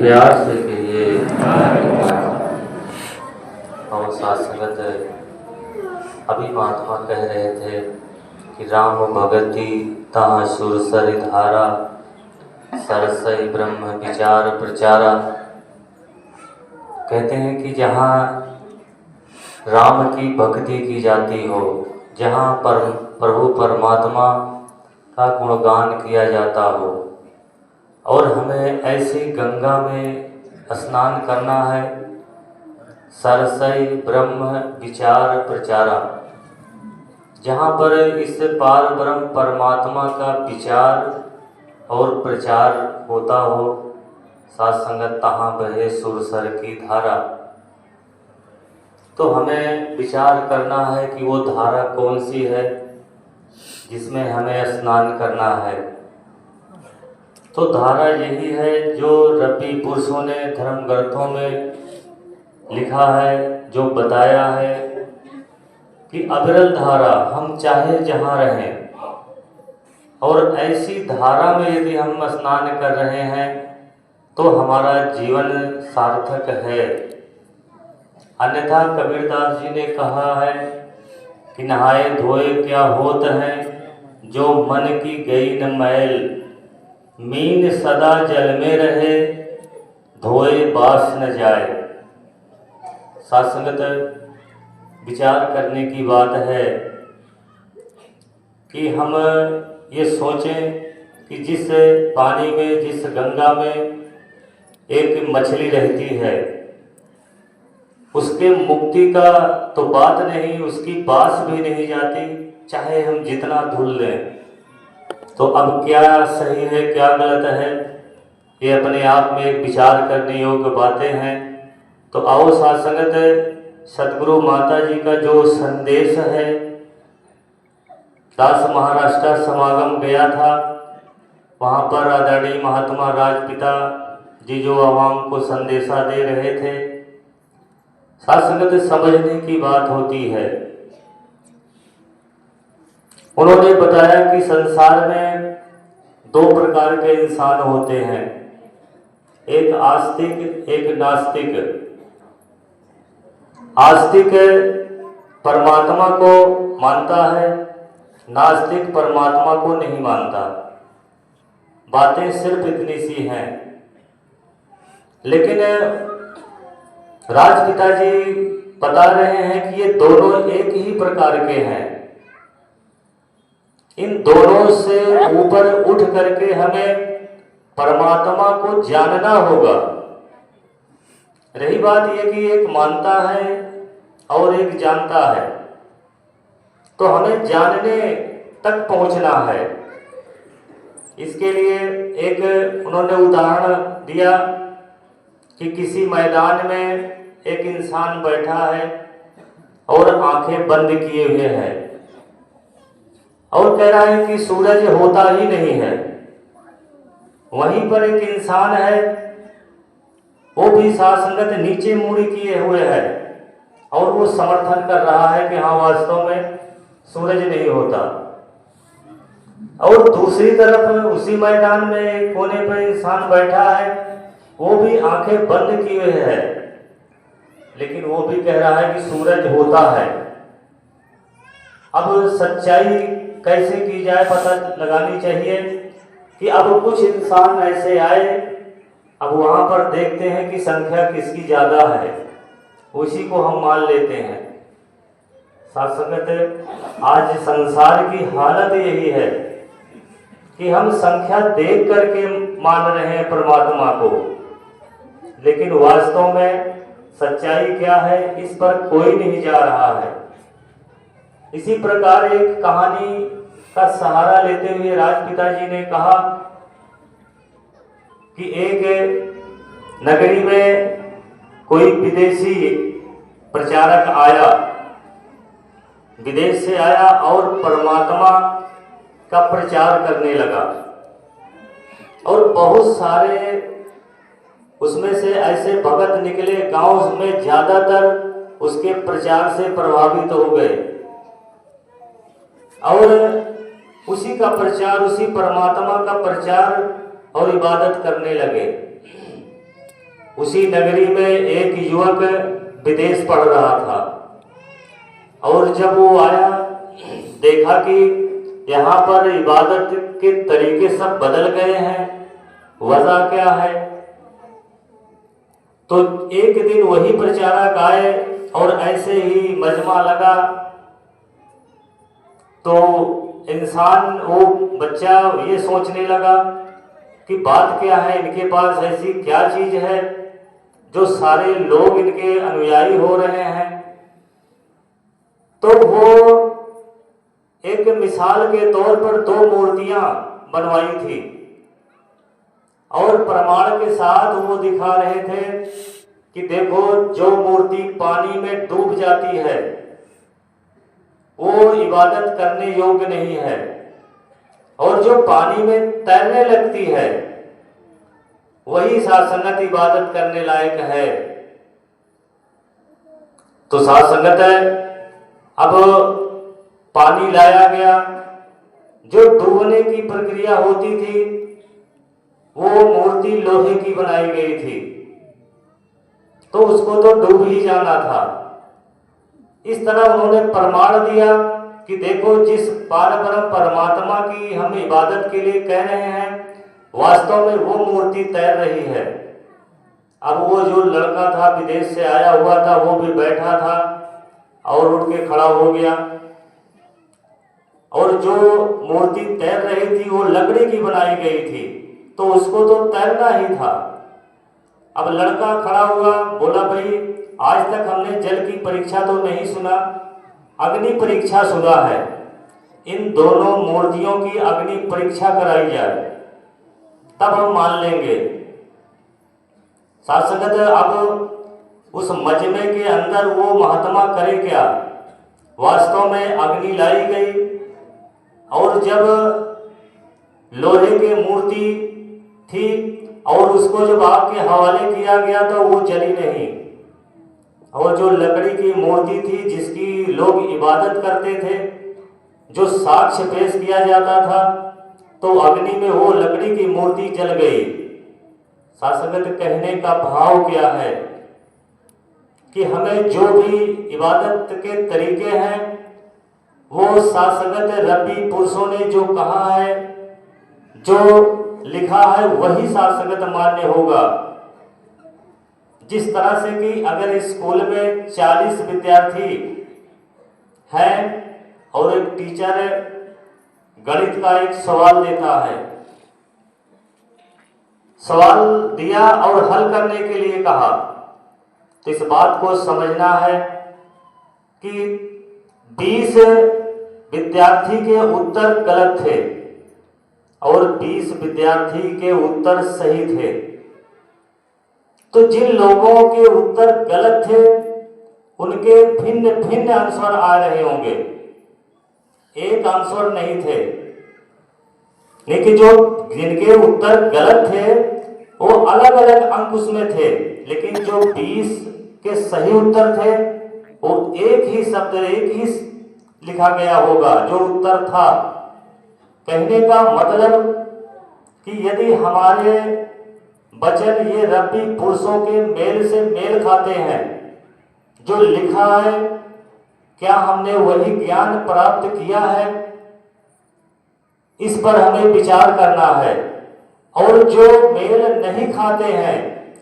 प्यार से कहिए। और साथ संगत अभी महात्मा कह रहे थे कि राम भगति तहाँ सुरसरि धारा, सरसई ब्रह्म विचार प्रचारा। कहते हैं कि जहाँ राम की भक्ति की जाती हो, जहाँ पर प्रभु परमात्मा का गुणगान किया जाता हो, और हमें ऐसी गंगा में स्नान करना है, सरसई ब्रह्म विचार प्रचारा, जहाँ पर इस पार ब्रह्म परमात्मा का विचार और प्रचार होता हो। साथ संगत तहाँ बहे सुरसर की धारा। तो हमें विचार करना है कि वो धारा कौन सी है जिसमें हमें स्नान करना है। तो धारा यही है जो रब्बी पुरुषों ने धर्म ग्रंथों में लिखा है, जो बताया है कि अविरल धारा, हम चाहे जहाँ रहें, और ऐसी धारा में यदि हम स्नान कर रहे हैं तो हमारा जीवन सार्थक है। अन्यथा कबीरदास जी ने कहा है कि नहाए धोए क्या होत है, जो मन की गई न मैल, मीन सदा जल में रहे, धोए बास न जाए। साथ संगत विचार करने की बात है कि हम ये सोचें कि जिस पानी में, जिस गंगा में एक मछली रहती है, उसके मुक्ति का तो बात नहीं, उसकी बास भी नहीं जाती, चाहे हम जितना धुल लें। तो अब क्या सही है, क्या गलत है, ये अपने आप में एक विचार करने योग्य बातें हैं। तो आओ साथ संगत सदगुरु माता जी का जो संदेश है, दास महाराष्ट्र समागम गया था, वहाँ पर आदरणीय महात्मा राजपिता जी जो आवाम को संदेशा दे रहे थे। साथ संगत समझने की बात होती है। उन्होंने बताया कि संसार में दो प्रकार के इंसान होते हैं, एक आस्तिक, एक नास्तिक। आस्तिक परमात्मा को मानता है, नास्तिक परमात्मा को नहीं मानता। बातें सिर्फ इतनी सी हैं। लेकिन राजपिता जी बता रहे हैं कि ये दोनों एक ही प्रकार के हैं। इन दोनों से ऊपर उठ करके हमें परमात्मा को जानना होगा। रही बात यह कि एक मानता है और एक जानता है, तो हमें जानने तक पहुंचना है। इसके लिए एक उन्होंने उदाहरण दिया कि किसी मैदान में एक इंसान बैठा है और आंखें बंद किए हुए है, और कह रहा है कि सूरज होता ही नहीं है। वहीं पर एक इंसान है, वो भी साथ संगत नीचे मुड़ी किए हुए है, और वो समर्थन कर रहा है कि हाँ वास्तव में सूरज नहीं होता। और दूसरी तरफ उसी मैदान में एक कोने पर इंसान बैठा है, वो भी आंखें बंद किए हुए है, लेकिन वो भी कह रहा है कि सूरज होता है। अब सच्चाई कैसे की जाए पता लगानी चाहिए कि अब कुछ इंसान ऐसे आए, अब वहां पर देखते हैं कि संख्या किसकी ज्यादा है, उसी को हम मान लेते हैं। साथ संगत आज संसार की हालत यही है कि हम संख्या देख करके मान रहे हैं परमात्मा को, लेकिन वास्तव में सच्चाई क्या है इस पर कोई नहीं जा रहा है। इसी प्रकार एक कहानी का सहारा लेते हुए राजपिता जी ने कहा कि एक नगरी में कोई विदेशी प्रचारक आया, विदेश से आया और परमात्मा का प्रचार करने लगा, और बहुत सारे उसमें से ऐसे भगत निकले, गांव में ज्यादातर उसके प्रचार से प्रभावित हो गए और उसी का प्रचार, उसी परमात्मा का प्रचार और इबादत करने लगे। उसी नगरी में एक युवक विदेश पढ़ रहा था, और जब वो आया देखा कि यहाँ पर इबादत के तरीके सब बदल गए हैं, वजह क्या है। तो एक दिन वही प्रचारक आए और ऐसे ही मजमा लगा, तो इंसान वो बच्चा ये सोचने लगा कि बात क्या है, इनके पास ऐसी क्या चीज है जो सारे लोग इनके अनुयायी हो रहे हैं। तो वो एक मिसाल के तौर पर 2 मूर्तियां बनवाई थी और प्रमाण के साथ वो दिखा रहे थे कि देखो, जो मूर्ति पानी में डूब जाती है वो इबादत करने योग्य नहीं है, और जो पानी में तैरने लगती है वही साथ संगत इबादत करने लायक है। तो साथ संगत है, अब पानी लाया गया, जो डूबने की प्रक्रिया होती थी वो मूर्ति लोहे की बनाई गई थी, तो उसको तो डूब ही जाना था। इस तरह उन्होंने प्रमाण दिया कि देखो, जिस पारब्रह्म परमात्मा की हम इबादत के लिए कह रहे हैं, वास्तव में वो मूर्ति तैर रही है। अब वो जो लड़का था विदेश से आया हुआ था, वो भी बैठा था और उठ के खड़ा हो गया, और जो मूर्ति तैर रही थी वो लकड़ी की बनाई गई थी, तो उसको तो तैरना ही था। अब लड़का खड़ा हुआ, बोला भाई, आज तक हमने जल की परीक्षा तो नहीं सुना, अग्नि परीक्षा सुना है। इन दोनों मूर्तियों की अग्नि परीक्षा कराई जाए, तब हम मान लेंगे। साथ संगत, अब उस मजमे के अंदर वो महात्मा करे क्या। वास्तव में अग्नि लाई गई, और जब लोहे की मूर्ति थी और उसको जब आग के हवाले किया गया तो वो जली नहीं, और जो लकड़ी की मूर्ति थी जिसकी लोग इबादत करते थे, जो साक्ष्य पेश किया जाता था, तो अग्नि में वो लकड़ी की मूर्ति जल गई। शासकत कहने का भाव क्या है कि हमें जो भी इबादत के तरीके हैं वो शासकत रब्बी पुरुषों ने जो कहा है, जो लिखा है, वही शासकत मान्य होगा। जिस तरह से कि अगर स्कूल में 40 विद्यार्थी हैं और एक टीचर गणित का एक सवाल देता है, सवाल दिया और हल करने के लिए कहा, तो इस बात को समझना है कि 20 विद्यार्थी के उत्तर गलत थे और 20 विद्यार्थी के उत्तर सही थे। तो जिन लोगों के उत्तर गलत थे उनके भिन्न भिन्न आंसर आ रहे होंगे, एक आंसर नहीं थे। लेकिन जो जिनके उत्तर गलत थे वो अलग अलग अंक उसमें थे, लेकिन जो 20 के सही उत्तर थे वो एक ही शब्द, एक ही लिखा गया होगा जो उत्तर था। कहने का मतलब कि यदि हमारे वचन ये रब्बी पुरुषों के मेल से मेल खाते हैं, जो लिखा है, क्या हमने वही ज्ञान प्राप्त किया है, इस पर हमें विचार करना है। और जो मेल नहीं खाते हैं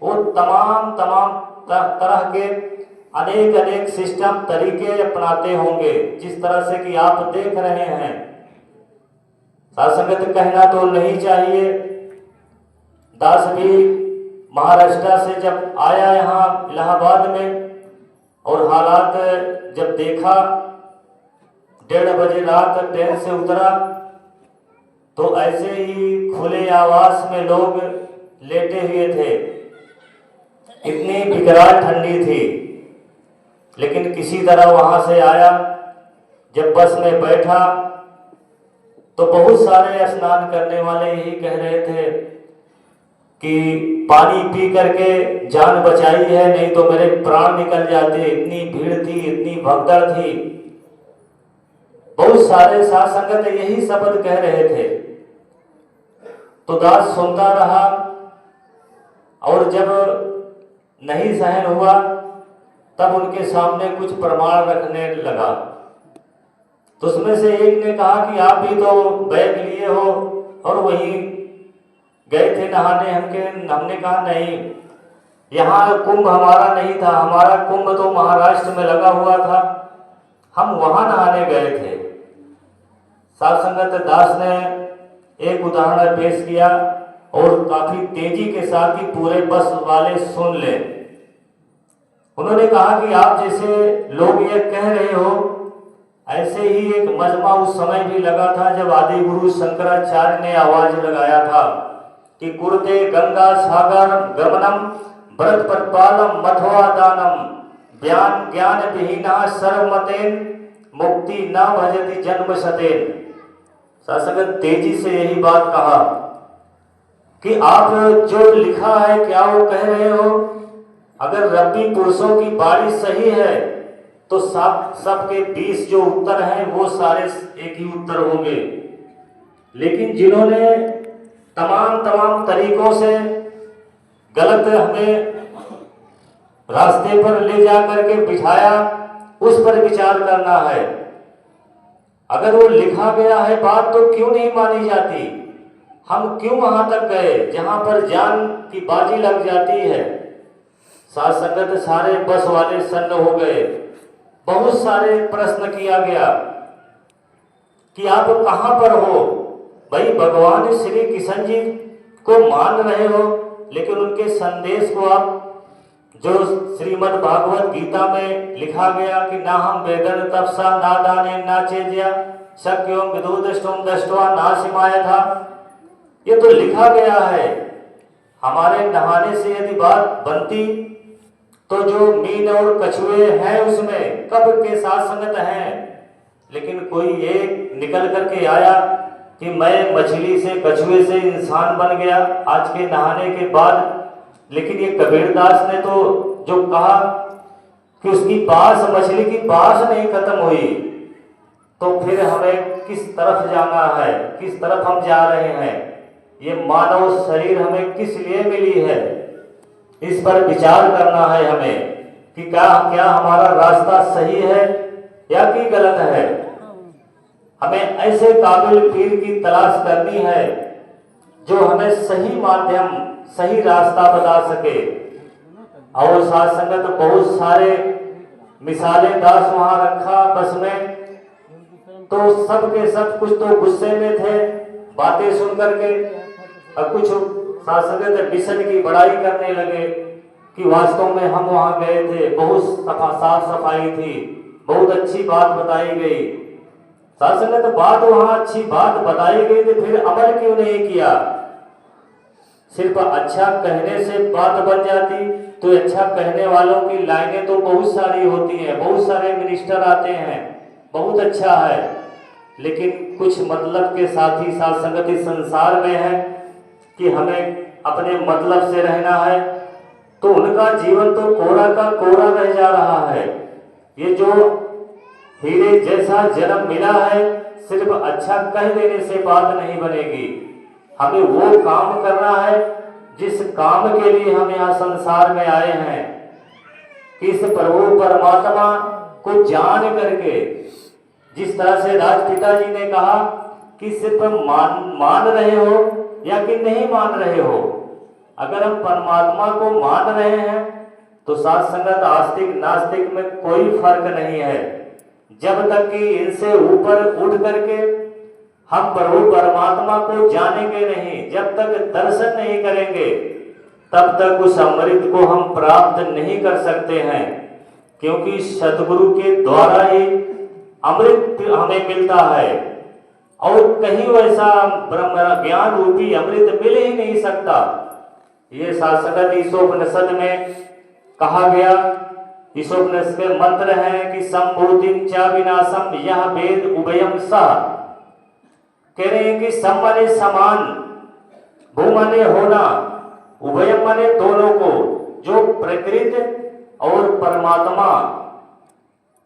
वो तमाम तरह के अनेक अनेक सिस्टम तरीके अपनाते होंगे, जिस तरह से कि आप देख रहे हैं। संगत कहना तो नहीं चाहिए, दास भी महाराष्ट्र से जब आया यहाँ इलाहाबाद में और हालात जब देखा, 1:30 बजे रात ट्रेन से उतरा तो ऐसे ही खुले आवास में लोग लेटे हुए थे। इतनी बिकराल ठंडी थी, लेकिन किसी तरह वहां से आया। जब बस में बैठा तो बहुत सारे स्नान करने वाले यही कह रहे थे कि पानी पी करके जान बचाई है, नहीं तो मेरे प्राण निकल जाते। इतनी भीड़ थी, इतनी भगदड़ थी। बहुत सारे साथ संगत यही शब्द कह रहे थे। तो दास सुनता रहा, और जब नहीं सहन हुआ, तब उनके सामने कुछ प्रमाण रखने लगा। तो उसमें से एक ने कहा कि आप भी तो बैग लिए हो और वहीं गए थे नहाने। हमने कहा नहीं, यहाँ कुंभ हमारा नहीं था, हमारा कुंभ तो महाराष्ट्र में लगा हुआ था, हम वहां नहाने गए थे। साध संगत दास ने एक उदाहरण पेश किया और काफी तेजी के साथ ही पूरे बस वाले सुन ले। उन्होंने कहा कि आप जैसे लोग ये कह रहे हो, ऐसे ही एक मजमा उस समय भी लगा था जब आदि गुरु शंकराचार्य ने आवाज लगाया था कि कुरुते गंगा सागर गमनम व्रत प्रतिपालम मध्वा दानम ज्ञान ज्ञान विहीना सर्वमतेन मुक्ति न भजति जन्म सतेन। शासक तेजी से यही बात कहा कि आप जो लिखा है क्या वो कह रहे हो? अगर रब्बी पुरुषों की बाणी सही है तो सबके 20 जो उत्तर हैं वो सारे एक ही उत्तर होंगे, लेकिन जिन्होंने तमाम तरीकों से गलत हमें रास्ते पर ले जा करके बिठाया, उस पर विचार करना है। अगर वो लिखा गया है बात तो क्यों नहीं मानी जाती? हम क्यों वहां तक गए जहां पर जान की बाजी लग जाती है? साथ संगत सारे बस वाले सन्न हो गए। बहुत सारे प्रश्न किया गया कि आप कहां पर हो? भाई भगवान श्री कृष्ण जी को मान रहे हो, लेकिन उनके संदेश को आप जो श्रीमद् भागवत गीता में लिखा गया कि ना हम वेदन तपसा ना दाने ना चेज्या शक्यों विदुदष्टोम दष्टवा ना सिमाया था, ये तो लिखा गया है। हमारे नहाने से यदि बात बनती तो जो मीन और कछुए हैं उसमें कब के साथ संगत हैं, लेकिन कोई एक निकल करके आया कि मैं मछली से कछुए से इंसान बन गया आज के नहाने के बाद। लेकिन ये कबीरदास ने तो जो कहा कि उसकी बास मछली की बास नहीं खत्म हुई, तो फिर हमें किस तरफ जाना है, किस तरफ हम जा रहे हैं? ये मानव शरीर हमें किस लिए मिली है, इस पर विचार करना है हमें कि क्या हमारा रास्ता सही है या कि गलत है। हमें ऐसे काबिल पीर की तलाश करनी है जो हमें सही माध्यम सही रास्ता बता सके। और साथ संगत बहुत सारे मिसालें दास वहां रखा बस में, तो सब के सब कुछ तो गुस्से में थे बातें सुन करके, और कुछ साथ संगत मिशन की बड़ाई करने लगे कि वास्तव में हम वहां गए थे, बहुत साफ सफाई थी, बहुत अच्छी बात बताई गई। साथ संगत बात वहां अच्छी बात बताई गई थी, फिर अमल क्यों नहीं किया? सिर्फ अच्छा कहने से बात बन जाती तो अच्छा कहने वालों की लाइनें तो बहुत सारी होती हैं, बहुत सारे मिनिस्टर आते हैं, बहुत अच्छा है, लेकिन कुछ मतलब के साथ ही साथ संगत इस संसार में है कि हमें अपने मतलब से रहना है, तो उनका जीवन तो कोरा का कोरा रह जा रहा है। ये जो हीरे जैसा जन्म मिला है, सिर्फ अच्छा कह देने से बात नहीं बनेगी। हमें वो काम करना है जिस काम के लिए हम यहाँ संसार में आए हैं, किस प्रभु परमात्मा को जान करके। जिस तरह से राजपिता जी ने कहा कि सिर्फ मान रहे हो या कि नहीं मान रहे हो। अगर हम परमात्मा को मान रहे हैं तो साथ संगत आस्तिक नास्तिक में कोई फर्क नहीं है। जब तक कि इनसे ऊपर उठ करके हम प्रभु परमात्मा को जानेंगे नहीं, जब तक दर्शन नहीं करेंगे, तब तक उस अमृत को हम प्राप्त नहीं कर सकते हैं। क्योंकि सतगुरु के द्वारा ही अमृत हमें मिलता है, और कहीं वैसा ब्रह्म ज्ञान रूपी अमृत मिल ही नहीं सकता। ये शासकत ईशोपनिषद में कहा गया, ईशोपनिषद के मंत्र हैं कि संभूतिम च विनाशम यह वेद उभयम सह। कह रहे हैं कि सम माने समान, भू माने होना, उभयम माने दोनों को, जो प्रकृति और परमात्मा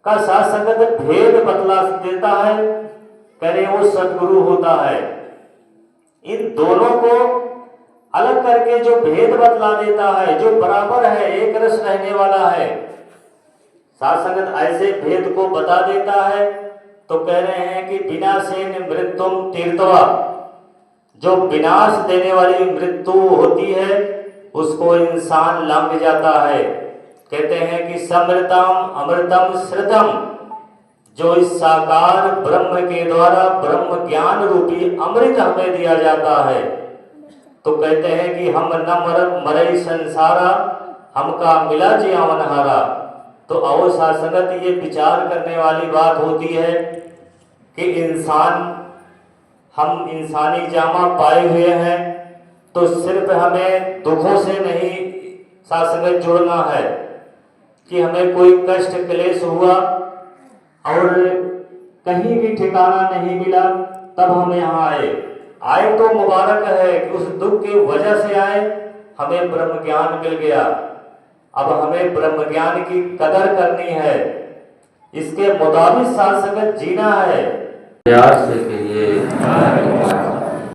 का साथ संगत भेद बतला देता है, कह रहे वो सदगुरु होता है। इन दोनों को अलग करके जो भेद बतला देता है, जो बराबर है, एक रस रहने वाला है, साध संगत ऐसे भेद को बता देता है। तो कह रहे हैं कि विनाशेन मृत्युम तीर्थवा, जो विनाश देने वाली मृत्यु होती है उसको इंसान लंघ जाता है। कहते हैं कि समृतम अमृतम श्रुतम, जो इस साकार ब्रह्म के द्वारा ब्रह्म ज्ञान रूपी अमृत हमें दिया जाता है। तो कहते हैं कि हम न मरई संसारा, हमका मिला जियावन हारा। तो और साथ संगत ये विचार करने वाली बात होती है कि इंसान, हम इंसानी जामा पाए हुए हैं तो सिर्फ हमें दुखों से नहीं साथ संगत जुड़ना है कि हमें कोई कष्ट क्लेश हुआ और कहीं भी ठिकाना नहीं मिला तब हम यहाँ आए तो मुबारक है कि उस दुख की वजह से आए, हमें ब्रह्म ज्ञान मिल गया। अब हमें ब्रह्म ज्ञान की कदर करनी है, इसके मुताबिक साथ संगत जीना है। प्यार से कहिए।